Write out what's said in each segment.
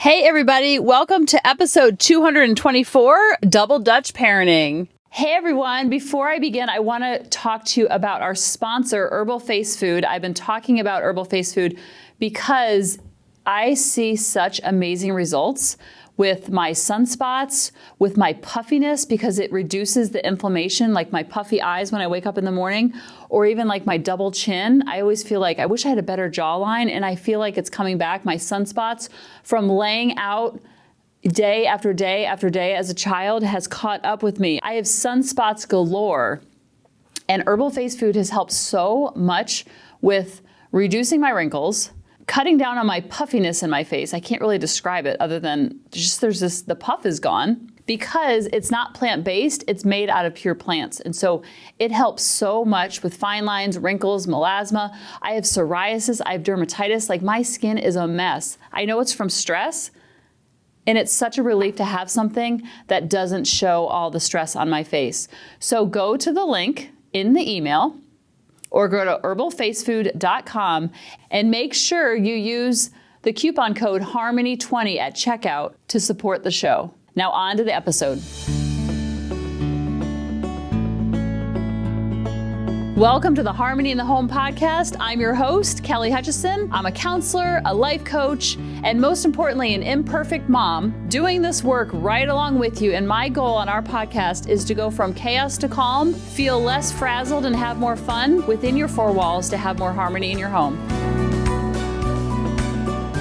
Hey everybody, welcome to episode 224, Double Dutch Parenting. Hey everyone, before I begin, I want to talk to you about our sponsor, Herbal Face Food. I've been talking about Herbal Face Food because I see such amazing results with my sunspots, with my puffiness, because it reduces the inflammation, like my puffy eyes when I wake up in the morning, or even like my double chin. I always feel like I wish I had a better jawline, and I feel like it's coming back. My sunspots from laying out day after day after day as a child has caught up with me. I have sunspots galore, and Herbal Face Food has helped so much with reducing my wrinkles, cutting down on my puffiness in my face. I can't really describe it other than just the puff is gone because it's not plant-based, it's made out of pure plants. And so it helps so much with fine lines, wrinkles, melasma. I have psoriasis, I have dermatitis, like my skin is a mess. I know it's from stress, and it's such a relief to have something that doesn't show all the stress on my face. So go to the link in the email, or go to herbalfacefood.com and make sure you use the coupon code HARMONY20 at checkout to support the show. Now on to the episode. Welcome to the Harmony in the Home podcast. I'm your host, Kelly Hutchison. I'm a counselor, a life coach, and most importantly, an imperfect mom doing this work right along with you. And my goal on our podcast is to go from chaos to calm, feel less frazzled, and have more fun within your four walls to have more harmony in your home.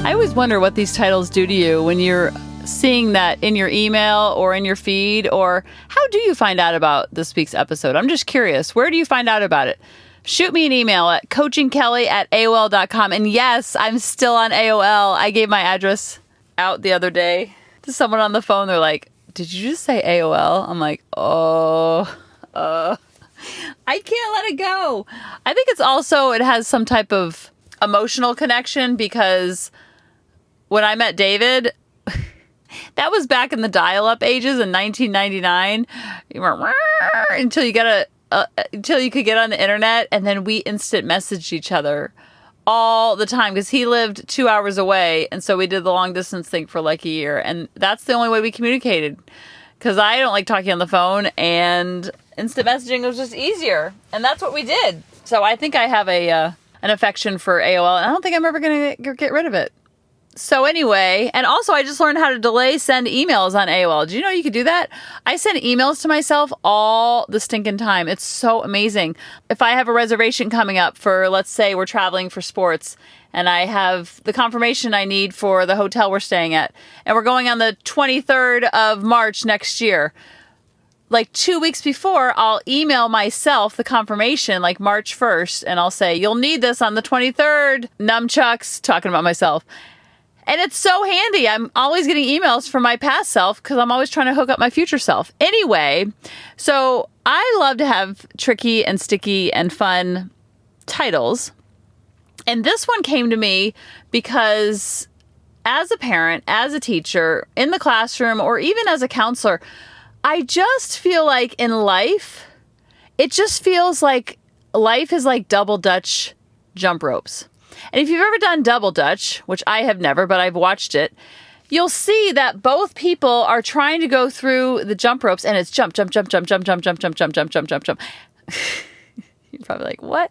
I always wonder what these titles do to you when you're seeing that in your email or in your feed, or how do you find out about this week's episode? I'm just curious. Where do you find out about it? Shoot me an email at coachingkelly@aol.com. And yes, I'm still on AOL. I gave my address out the other day to someone on the phone. They're like, "Did you just say AOL?" I'm like, I can't let it go. I think it's also, it has some type of emotional connection because when I met David, that was back in the dial-up ages in 1999. You were until you could get on the internet, and then we instant messaged each other all the time because he lived 2 hours away, and so we did the long distance thing for like a year, and that's the only way we communicated because I don't like talking on the phone, and instant messaging was just easier, and that's what we did. So I think I have an affection for AOL, and I don't think I'm ever going to get rid of it. So anyway, and also I just learned how to delay send emails on AOL. Do you know you could do that? I send emails to myself all the stinking time. It's so amazing. If I have a reservation coming up for, let's say we're traveling for sports, and I have the confirmation I need for the hotel we're staying at, and we're going on the 23rd of March next year. Like 2 weeks before, I'll email myself the confirmation, like March 1st, and I'll say, "You'll need this on the 23rd, nunchucks," talking about myself. And it's so handy. I'm always getting emails from my past self because I'm always trying to hook up my future self. Anyway, so I love to have tricky and sticky and fun titles. And this one came to me because as a parent, as a teacher, in the classroom, or even as a counselor, I just feel like in life, it just feels like life is like double Dutch jump ropes. And if you've ever done double Dutch, which I have never, but I've watched it, you'll see that both people are trying to go through the jump ropes, and it's jump, jump, jump, jump, jump, jump, jump, jump, jump, jump, jump, jump, jump. You're probably like, what?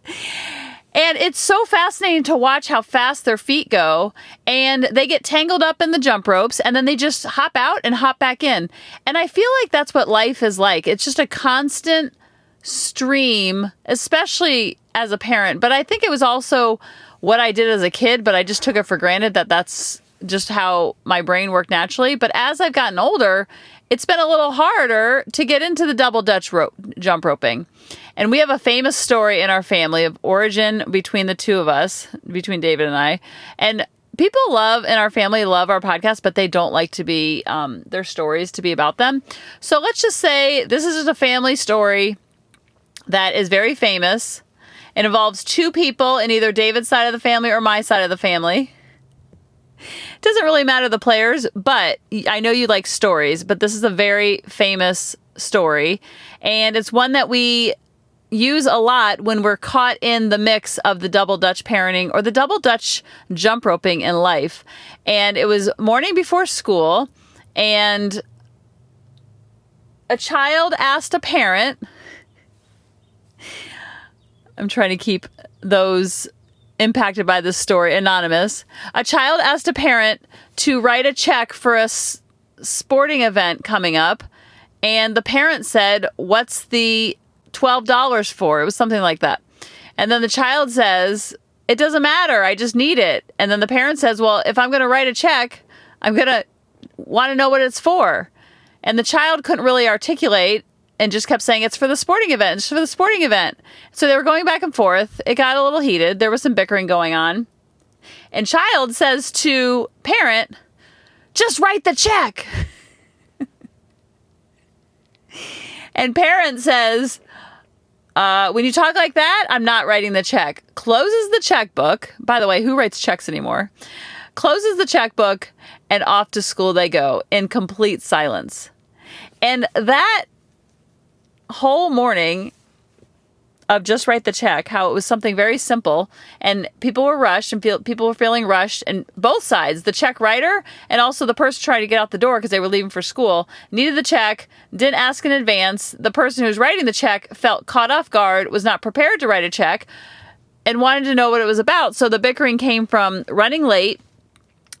And it's so fascinating to watch how fast their feet go, and they get tangled up in the jump ropes, and then they just hop out and hop back in. And I feel like that's what life is like. It's just a constant stream, especially as a parent. But I think it was also what I did as a kid, but I just took it for granted that that's just how my brain worked naturally. But as I've gotten older, it's been a little harder to get into the double Dutch jump roping. And we have a famous story in our family of origin between the two of us, between David and I. And people in our family love our podcast, but they don't like to be, their stories to be about them. So let's just say this is just a family story that is very famous. It involves two people in either David's side of the family or my side of the family. It doesn't really matter the players, but I know you like stories, but this is a very famous story. And it's one that we use a lot when we're caught in the mix of the double Dutch parenting or the double Dutch jump roping in life. And it was morning before school, and a child asked a parent, I'm trying to keep those impacted by this story anonymous. A child asked a parent to write a check for a sporting event coming up, and the parent said, "What's the $12 for?" It was something like that. And then the child says, "It doesn't matter. I just need it." And then the parent says, "Well, if I'm going to write a check, I'm going to want to know what it's for." And the child couldn't really articulate and just kept saying, "It's for the sporting event. It's for the sporting event." So they were going back and forth. It got a little heated. There was some bickering going on. And child says to parent, "Just write the check." And parent says, "When you talk like that, I'm not writing the check." Closes the checkbook. By the way, who writes checks anymore? Closes the checkbook, and off to school they go in complete silence. And that whole morning of just write the check, how it was something very simple, and people were rushed, and people were feeling rushed, and both sides, the check writer and also the person trying to get out the door because they were leaving for school, needed the check, didn't ask in advance. The person who was writing the check felt caught off guard, was not prepared to write a check, and wanted to know what it was about. So the bickering came from running late,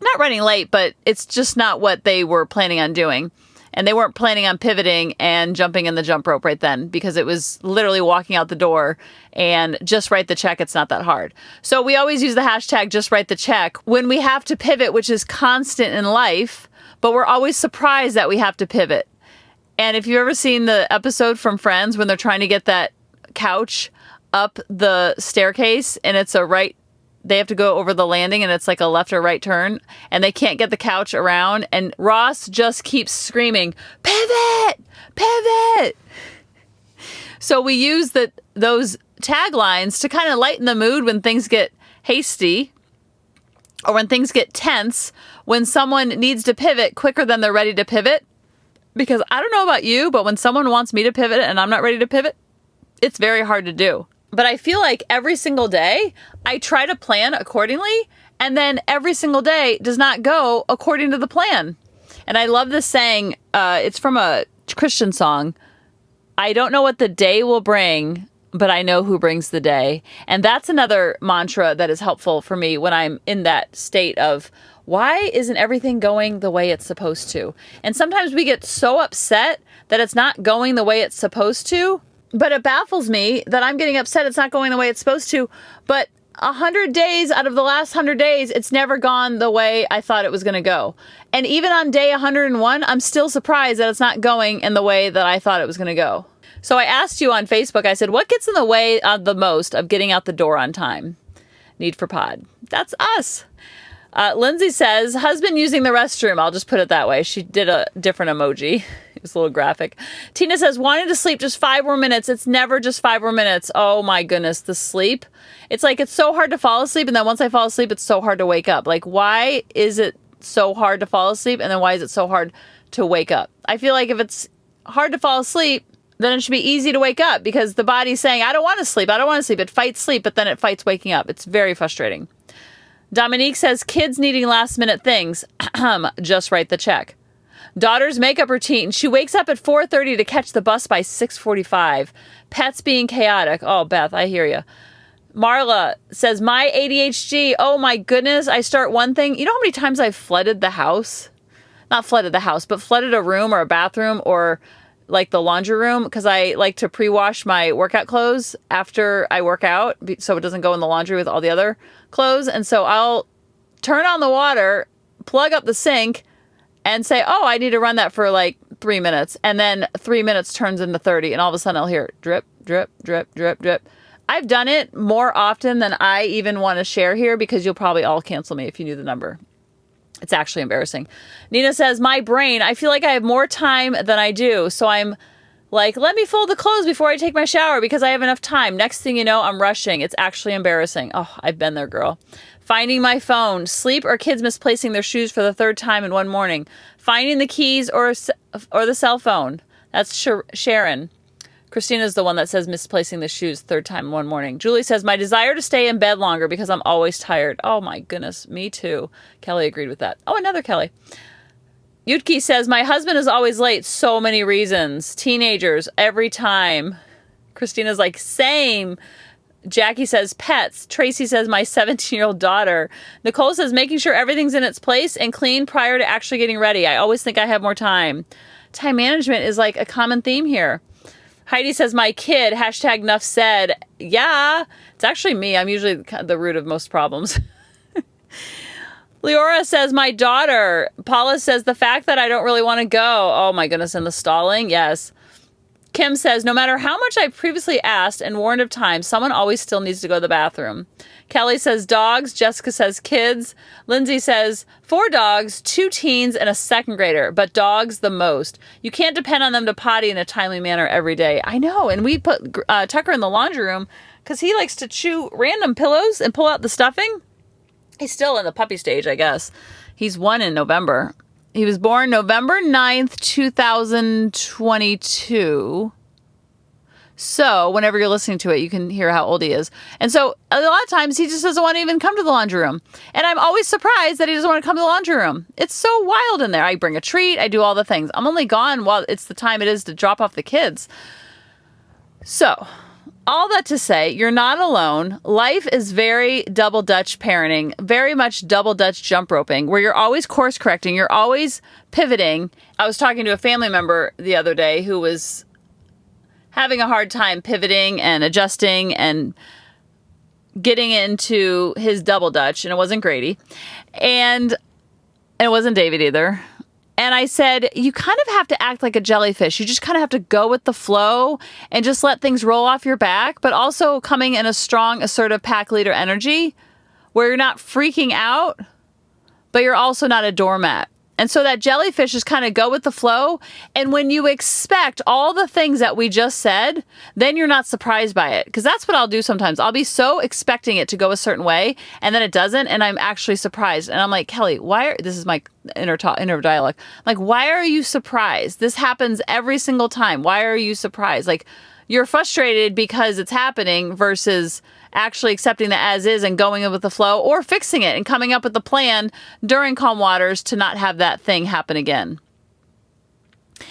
not running late, but it's just not what they were planning on doing. And they weren't planning on pivoting and jumping in the jump rope right then, because it was literally walking out the door and just write the check. It's not that hard. So we always use the hashtag just write the check when we have to pivot, which is constant in life, but we're always surprised that we have to pivot. And if you've ever seen the episode from Friends when they're trying to get that couch up the staircase and it's they have to go over the landing and it's like a left or right turn and they can't get the couch around, and Ross just keeps screaming, "Pivot! Pivot!" So we use those taglines to kind of lighten the mood when things get hasty or when things get tense, when someone needs to pivot quicker than they're ready to pivot. Because I don't know about you, but when someone wants me to pivot and I'm not ready to pivot, it's very hard to do. But I feel like every single day I try to plan accordingly, and then every single day does not go according to the plan. And I love this saying. It's from a Christian song. "I don't know what the day will bring, but I know who brings the day." And that's another mantra that is helpful for me when I'm in that state of, why isn't everything going the way it's supposed to? And sometimes we get so upset that it's not going the way it's supposed to. But it baffles me that I'm getting upset it's not going the way it's supposed to. But 100 days out of the last 100 days, it's never gone the way I thought it was going to go. And even on day 101, I'm still surprised that it's not going in the way that I thought it was going to go. So I asked you on Facebook, I said, what gets in the way the most of getting out the door on time? Need for pod. That's us. Lindsay says, husband using the restroom. I'll just put it that way. She did a different emoji. It was a little graphic. Tina says, wanting to sleep just 5 more minutes. It's never just 5 more minutes. Oh my goodness, the sleep. It's like, it's so hard to fall asleep. And then once I fall asleep, it's so hard to wake up. Like, why is it so hard to fall asleep? And then why is it so hard to wake up? I feel like if it's hard to fall asleep, then it should be easy to wake up, because the body's saying, I don't want to sleep. I don't want to sleep. It fights sleep, but then it fights waking up. It's very frustrating. Dominique says, kids needing last minute things. Just write the check. Daughter's makeup routine. She wakes up at 4:30 to catch the bus by 6:45. Pets being chaotic. Oh, Beth, I hear you. Marla says, my ADHD. Oh my goodness. I start one thing. You know how many times I've flooded the house? Not flooded the house, but flooded a room or a bathroom or like the laundry room, because I like to pre-wash my workout clothes after I work out so it doesn't go in the laundry with all the other clothes. And so I'll turn on the water, plug up the sink, and say, oh, I need to run that for like 3 minutes. And then 3 minutes turns into 30. And all of a sudden I'll hear drip, drip, drip, drip, drip. I've done it more often than I even want to share here, because you'll probably all cancel me if you knew the number. It's actually embarrassing. Nina says, my brain, I feel like I have more time than I do. So I'm like, let me fold the clothes before I take my shower because I have enough time. Next thing you know, I'm rushing. It's actually embarrassing. Oh, I've been there, girl. Finding my phone, sleep or kids misplacing their shoes for the 3rd time in one morning. Finding the keys or the cell phone. That's Sharon. Christina's the one that says misplacing the shoes third time one morning. Julie says, my desire to stay in bed longer because I'm always tired. Oh my goodness, me too. Kelly agreed with that. Oh, another Kelly. Yutki says, my husband is always late. So many reasons. Teenagers, every time. Christina's like, same. Jackie says, pets. Tracy says, my 17-year-old daughter. Nicole says, making sure everything's in its place and clean prior to actually getting ready. I always think I have more time. Time management is like a common theme here. Heidi says, my kid, hashtag enough said. Yeah, it's actually me. I'm usually the root of most problems. Leora says, my daughter. Paula says, the fact that I don't really want to go. Oh my goodness, and the stalling. Yes. Kim says, no matter how much I've previously asked and warned of time, someone always still needs to go to the bathroom. Kelly says, dogs. Jessica says, kids. Lindsay says, 4 dogs, 2 teens, and a 2nd grader, but dogs the most. You can't depend on them to potty in a timely manner every day. I know. And we put Tucker in the laundry room because he likes to chew random pillows and pull out the stuffing. He's still in the puppy stage, I guess. He's 1 in November. He was born November 9th, 2022. So whenever you're listening to it, you can hear how old he is. And so a lot of times he just doesn't want to even come to the laundry room. And I'm always surprised that he doesn't want to come to the laundry room. It's so wild in there. I bring a treat. I do all the things. I'm only gone while it's the time it is to drop off the kids. So all that to say, you're not alone. Life is very double Dutch parenting, very much double Dutch jump roping, where you're always course correcting. You're always pivoting. I was talking to a family member the other day who was having a hard time pivoting and adjusting and getting into his double Dutch. And it wasn't Grady. And it wasn't David either. And I said, you kind of have to act like a jellyfish. You just kind of have to go with the flow and just let things roll off your back, but also coming in a strong, assertive pack leader energy where you're not freaking out, but you're also not a doormat. And so that jellyfish is kind of go with the flow. And when you expect all the things that we just said, then you're not surprised by it. Because that's what I'll do sometimes. I'll be so expecting it to go a certain way, and then it doesn't, and I'm actually surprised. And I'm like, Kelly, this is my inner dialogue. I'm like, why are you surprised? This happens every single time. Why are you surprised? Like, you're frustrated because it's happening versus actually accepting that as is and going in with the flow, or fixing it and coming up with a plan during calm waters to not have that thing happen again.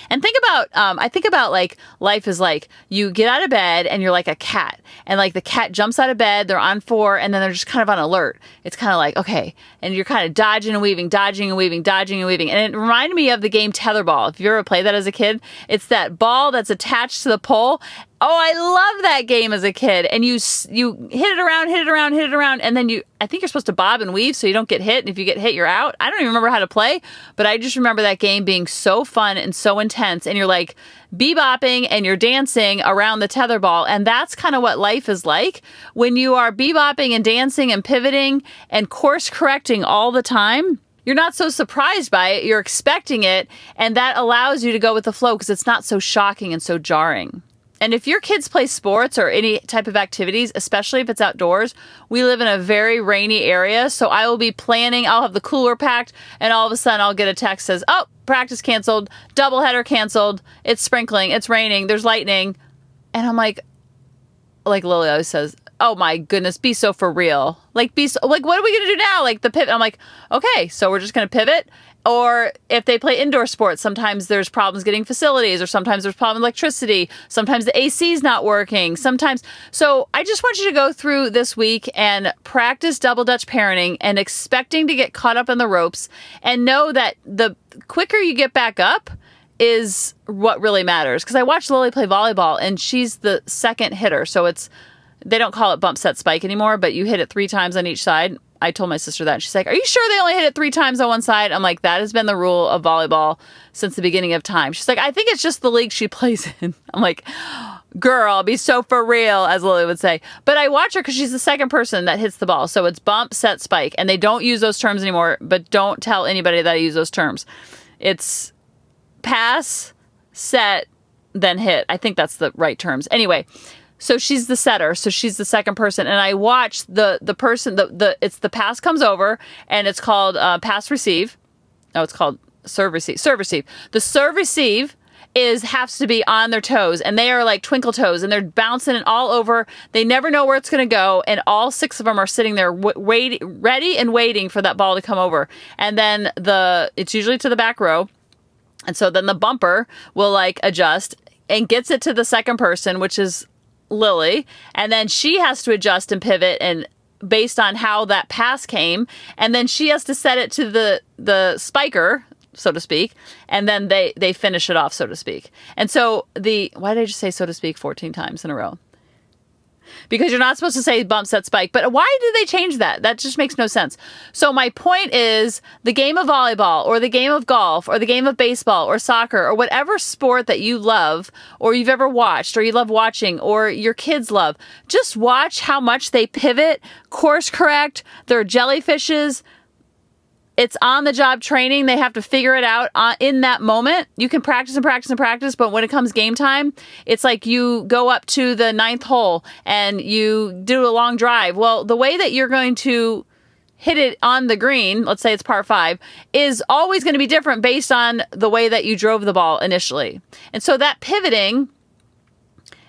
And think about, I think about like life is like you get out of bed and you're like a cat, and like the cat jumps out of bed, they're on 4, and then they're just kind of on alert. It's kind of like, okay. And you're kind of dodging and weaving, dodging and weaving, dodging and weaving. And it reminded me of the game tetherball. If you ever played that as a kid, it's that ball that's attached to the pole. Oh, I love that game as a kid. And you hit it around, and then I think you're supposed to bob and weave so you don't get hit. And if you get hit, you're out. I don't even remember how to play, but I just remember that game being so fun and so intense. And you're like bebopping and you're dancing around the tetherball. And that's kind of what life is like when you are bebopping and dancing and pivoting and course correcting all the time. You're not so surprised by it. You're expecting it. And that allows you to go with the flow because it's not so shocking and so jarring. And if your kids play sports or any type of activities, especially if it's outdoors, we live in a very rainy area. So I will be planning, I'll have the cooler packed, and all of a sudden I'll get a text that says, oh, practice canceled, doubleheader canceled, it's sprinkling, it's raining, there's lightning. And I'm like Lily always says, oh my goodness, be so for real. Like, what are we going to do now? Like the pivot. I'm like, okay, so we're just going to pivot. Or if they play indoor sports, sometimes there's problems getting facilities, or sometimes there's problem with electricity. Sometimes the AC is not working. So I just want you to go through this week and practice double Dutch parenting and expecting to get caught up in the ropes, and know that the quicker you get back up is what really matters. Because I watched Lily play volleyball, and she's the second hitter. So they don't call it bump, set, spike anymore, but you hit it 3 times on each side. I told my sister that. She's like, are you sure they only hit it 3 times on one side? I'm like, that has been the rule of volleyball since the beginning of time. She's like, I think it's just the league she plays in. I'm like, girl, be so for real, as Lily would say. But I watch her because she's the second person that hits the ball. So it's bump, set, spike. And they don't use those terms anymore, but don't tell anybody that I use those terms. It's pass, set, then hit. I think that's the right terms. Anyway, so she's the setter. So she's the second person. And I watch the person, it's the pass comes over, and it's called pass receive. No, it's called serve receive. Serve receive. The serve receive has to be on their toes, and they are like twinkle toes, and they're bouncing it all over. They never know where it's going to go, and all 6 of them are sitting there ready and waiting for that ball to come over. And then it's usually to the back row, and so then the bumper will like adjust and gets it to the second person, which is Lily, and then she has to adjust and pivot and based on how that pass came, and then she has to set it to the spiker, so to speak, and then they finish it off, so to speak. And so why did I just say so to speak 14 times in a row? Because you're not supposed to say bump, set, spike. But why did they change that? That just makes no sense. So my point is the game of volleyball or the game of golf or the game of baseball or soccer or whatever sport that you love or you've ever watched or you love watching or your kids love, just watch how much they pivot, course correct, they're jellyfishes. It's on-the-job training. They have to figure it out in that moment. You can practice and practice and practice, but when it comes game time, it's like you go up to the 9th hole and you do a long drive. Well, the way that you're going to hit it on the green, let's say it's par 5, is always going to be different based on the way that you drove the ball initially. And so that pivoting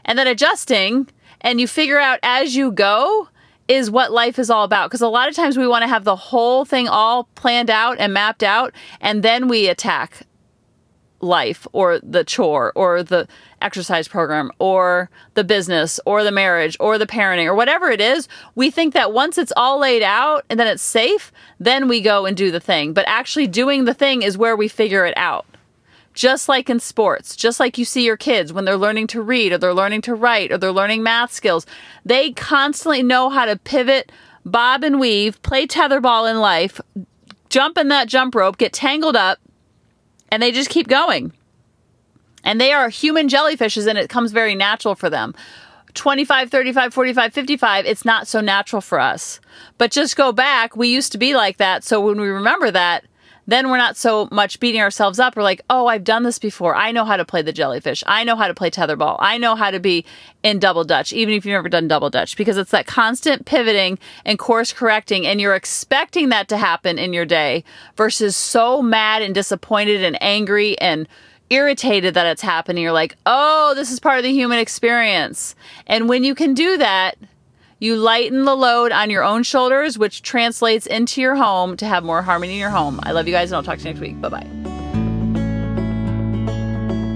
and then adjusting and you figure out as you go is what life is all about. Because a lot of times we want to have the whole thing all planned out and mapped out, and then we attack life or the chore or the exercise program or the business or the marriage or the parenting or whatever it is. We think that once it's all laid out and then it's safe, then we go and do the thing. But actually doing the thing is where we figure it out. Just like in sports, just like you see your kids when they're learning to read or they're learning to write or they're learning math skills, they constantly know how to pivot, bob and weave, play tetherball in life, jump in that jump rope, get tangled up, and they just keep going. And they are human jellyfishes, and it comes very natural for them. 25, 35, 45, 55, it's not so natural for us. But just go back, we used to be like that, so when we remember that, then we're not so much beating ourselves up. We're like, oh, I've done this before. I know how to play the jellyfish. I know how to play tetherball. I know how to be in double dutch, even if you've never done double dutch, because it's that constant pivoting and course correcting, and you're expecting that to happen in your day versus so mad and disappointed and angry and irritated that it's happening. You're like, oh, this is part of the human experience. And when you can do that, you lighten the load on your own shoulders, which translates into your home to have more harmony in your home. I love you guys, and I'll talk to you next week. Bye-bye.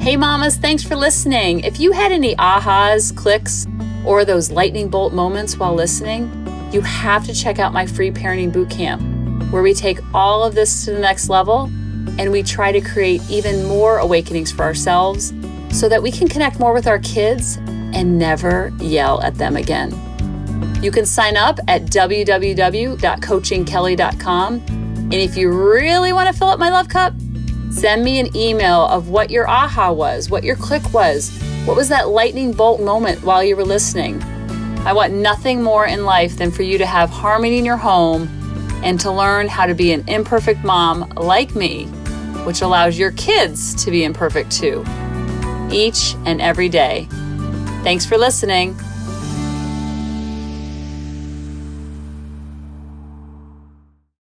Hey, mamas, thanks for listening. If you had any ahas, clicks, or those lightning bolt moments while listening, you have to check out my free parenting bootcamp, where we take all of this to the next level, and we try to create even more awakenings for ourselves so that we can connect more with our kids and never yell at them again. You can sign up at www.coachingkelly.com. And if you really want to fill up my love cup, send me an email of what your aha was, what your click was, what was that lightning bolt moment while you were listening. I want nothing more in life than for you to have harmony in your home and to learn how to be an imperfect mom like me, which allows your kids to be imperfect too, each and every day. Thanks for listening.